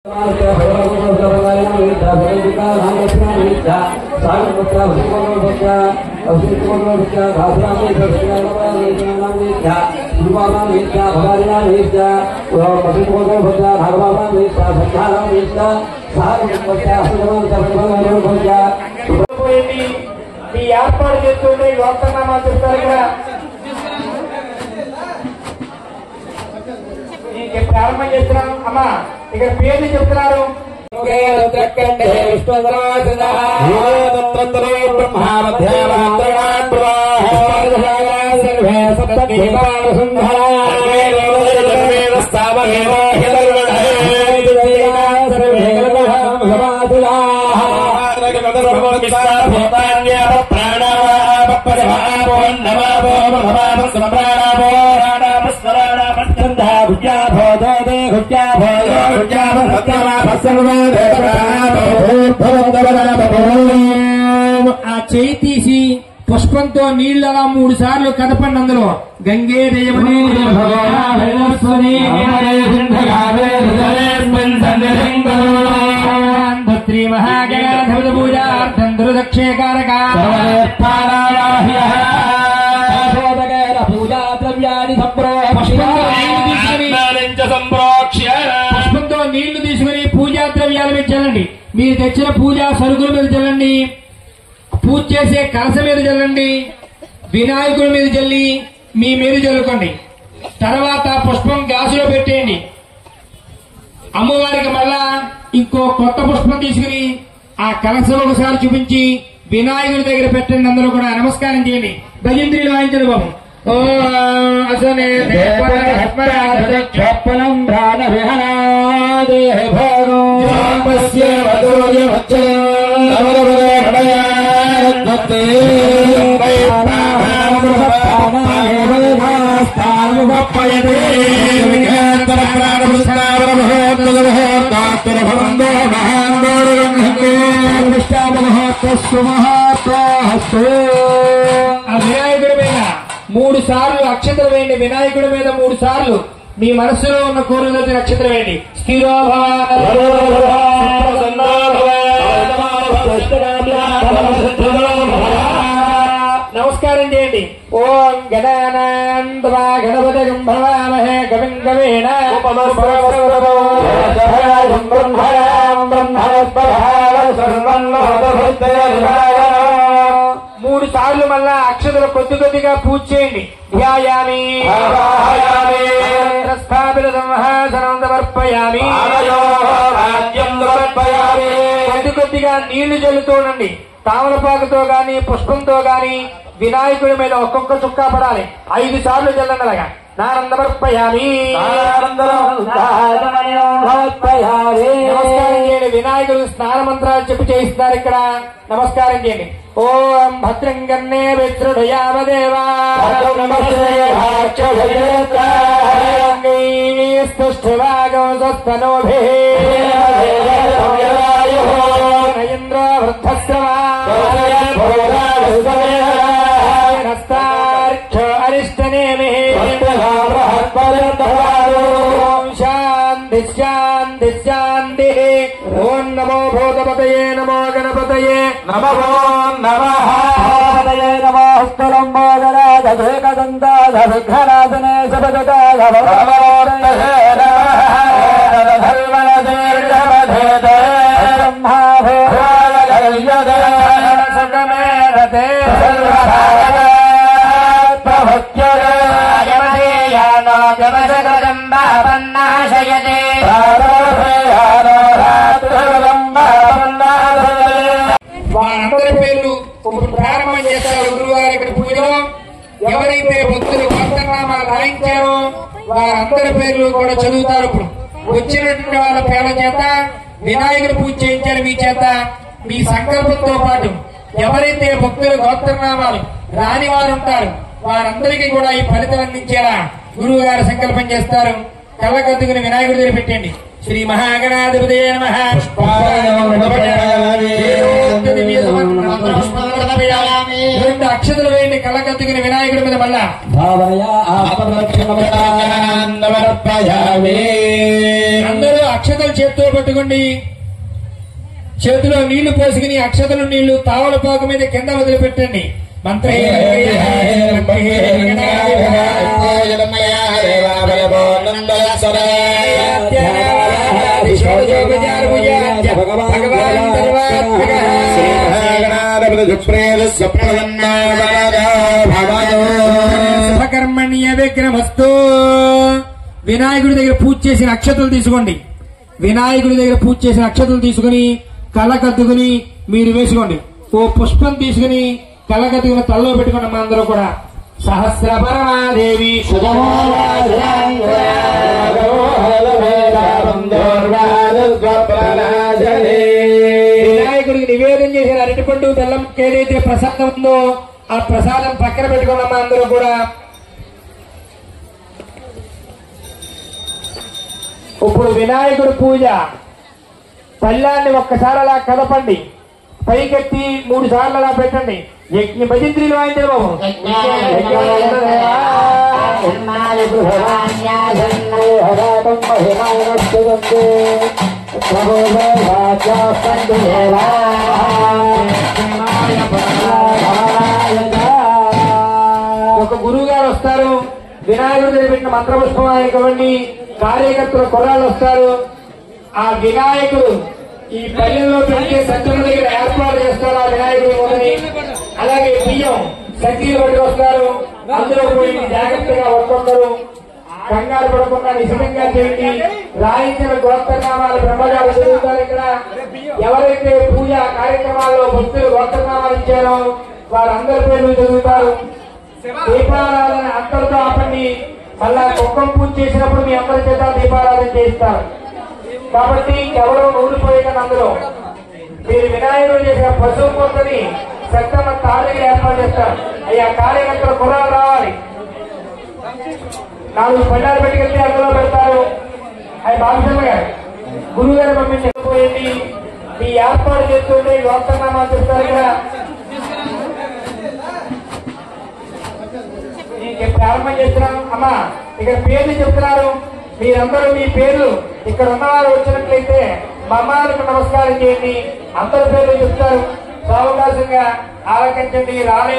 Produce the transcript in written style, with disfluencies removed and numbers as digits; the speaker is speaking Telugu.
ఈ ఏర్పాటు చేస్తుంటే గోత్రనామాలు చెప్తారు ఇక్కడ ప్రారంభం చేస్తున్నాం అమ్మా ఇక్కడ పేర్లు చెప్తున్నారు ఆ చేయి తీసి పుష్పంతో నీళ్లు అలా 3 సార్లు కదపండి. అందులో గంగే దయమని శ్రీ మహాగణాధిపత పూజార్థం దుర్దక్షేకారక పూజా ద్రవ్యాన్ని పుష్పంతో నీళ్లు తీసుకుని పూజా ద్రవ్యాల మీద చల్లండి. మీరు తెచ్చిన పూజా సరుకుల మీద చల్లండి. పూజ చేసే కలస మీద చల్లండి. వినాయకుడి మీద చల్లి మీ మీద చల్లుకోండి. తర్వాత పుష్పం గ్లాసులో పెట్టేయండి. అమ్మవారికి మళ్ళా ఇంకో కొత్త పుష్పం తీసుకుని ఆ కలసలో ఒకసారి చూపించి వినాయకుడి దగ్గర పెట్టండి. అందరూ కూడా నమస్కారం చేయండి. భజంత్రీలు వాయించండి బాబు. వినాయకుడి మీద 3 సార్లు అక్షతలు వేయండి. వినాయకుడి మీద 3 సార్లు మీ మనసులో ఉన్న కోరికలతో నక్షత్రం వేయండి. నమస్కారం చేయండి. ఓం గణానాంతవా గణపతిం భవామహే కవిం కవీన మూడు సార్లు మళ్ళా అక్షతలు కొద్ది కొద్దిగా పూజ చేయండి. ధ్యాయామి స్థాపిత సింహాసనం సమర్పయామి. కొద్ది కొద్దిగా నీళ్లు చల్లుతూనండి. తామలపాకుతో గాని పుష్పంతో గాని వినాయకుడి మీద ఒక్కొక్క చుక్క పడాలి. 5 సార్లు చల్లండి. అలాగా నానందమర్పయామి. నమస్కారం చేయండి. వినాయకుడు స్నాన మంత్రాలు చెప్పి చేయిస్తున్నారు ఇక్కడ. నమస్కారం చేయండి. ఓం భద్రం కన్నే వితృఢయామదేవా ఇంద్ర వృద్ధశ్రవాస్తాక్ష అరిష్టనేమి. శాంతి శాంతి శాంతి. ఓం నమో భూతపతయే నమో గణపతయే నమో నమః. నమో స్థలంబోధరాధేకదంతాధవిఘ్ననాశనే వారందరి పేర్లు ప్రారంభం చేస్తారు. గురువారు ఇక్కడ పూజలో ఎవరైతే భక్తులు గోత్రనామాలు రాయించారో వారందరి పేర్లు కూడా చదువుతారు. ఇప్పుడు వచ్చినటువంటి వాళ్ళ పేర్ల చేత వినాయకుడు పూజ చేయించారు. మీ చేత మీ సంకల్పంతో పాటు ఎవరైతే భక్తులు గోత్రనామాలు రాని వారు ఉంటారు వారందరికీ కూడా ఈ ఫలితం అందించేలా గురువు గారు సంకల్పం చేస్తారు. కళ్ళకద్దుకుని వినాయకుడి దగ్గర పెట్టండి. శ్రీ మహాగణాధిపతయే నమః. రెండు అక్షతలు వేయండి. కళ్ళకద్దుకుని వినాయకుడి మీద మళ్ళా అందరూ అక్షతలు చేతితో పట్టుకోండి. చేతిలో నీళ్లు పోసుకుని అక్షతలు నీళ్లు తావలపాకు మీద కింద వదిలిపెట్టండి. మంత్ర కర్మణ్య విగ్రహస్తు. వినాయకుడి దగ్గర పూజ చేసిన అక్షతలు తీసుకోండి. వినాయకుడి దగ్గర పూజ చేసిన అక్షతలు తీసుకుని కళ్ళకద్దుకుని మీరు వేసుకోండి. ఓ పుష్పం తీసుకుని కళ్ళకద్దుకుని తలలో పెట్టుకోండి. మా అందరూ కూడా సహస్రపరమాదేవి వినాయకుడికి నివేదన చేసిన అరటిపండు బెల్లం ఏదైతే ప్రసాదం ఉందో ఆ ప్రసాదం పక్కన పెట్టుకున్నాం. మా అందరూ కూడా ఇప్పుడు వినాయకుడి పూజ పళ్ళాన్ని ఒక్కసారి అలా కదపండి. పైకెత్తి 3 సార్లు అలా పెట్టండి. యజ్ఞ భజంత్రీలు వాయించారు బాబు. ఒక గురువు గారు వస్తారు. వినాయకుడి దగ్గర పెట్టిన మంత్రపుష్పం ఇవ్వండి. కార్యకర్తలు కుర్రాళ్ళు వస్తారు. ఆ వినాయకుడు ఈ పల్లెల్లో పెరిగే సంచుల దగ్గర ఏర్పాటు చేస్తారు. ఆ వినాయకుడు మొదటి అలాగే బియ్యం సఖీలు పట్టి వస్తారు. అందులో పోయి జాగ్రత్తగా ఒక్కొక్కరు కంగారు పడకుండా నిజంగా చేయండి. రాయించిన గోత్రనామాలు బ్రహ్మగారు చదువుతారు. ఇక్కడ ఎవరైతే పూజా కార్యక్రమాల్లో భక్తులు గోత్రనామాలు ఇచ్చారో వారందరి పేర్లు చదువుతారు. దీపారాధన అంతటితో ఆపండి. మళ్ళా కుక్కం పూజ చేసినప్పుడు మీ అందరి చేత దీపారాధన చేయిస్తారు. కాబట్టి ఎవరో నూరిపోయేటని అందులో మీరు వినాయకుడు చేసిన పశువు పొందని సత్తమ్మ తాళిగా ఏర్పాటు చేస్తారు. అయ్యా కార్యకర్తలు కుర్రాలు రావాలి. 4 పళ్ళాలు పెట్టుకెళ్తే అందులో పెడతారు. అవి బాలశర్మ గారు గురువు గారు పంపించకపోయింది. మీ ఏర్పాటు చేస్తుంటే గోత్రనామాలు చెప్తారు. ఇక్కడ ప్రారంభం చేస్తున్నాం. అమ్మా ఇక్కడ పేర్లు చెప్తున్నారు. మీరందరూ మీ పేర్లు ఇక్కడ ఉన్నవారు వచ్చినట్లయితే మా అమ్మగారికి నమస్కారం చేయండి. అందరి పేర్లు చెప్తారు. సావకాశంగా ఆలకించండి. రాలేదు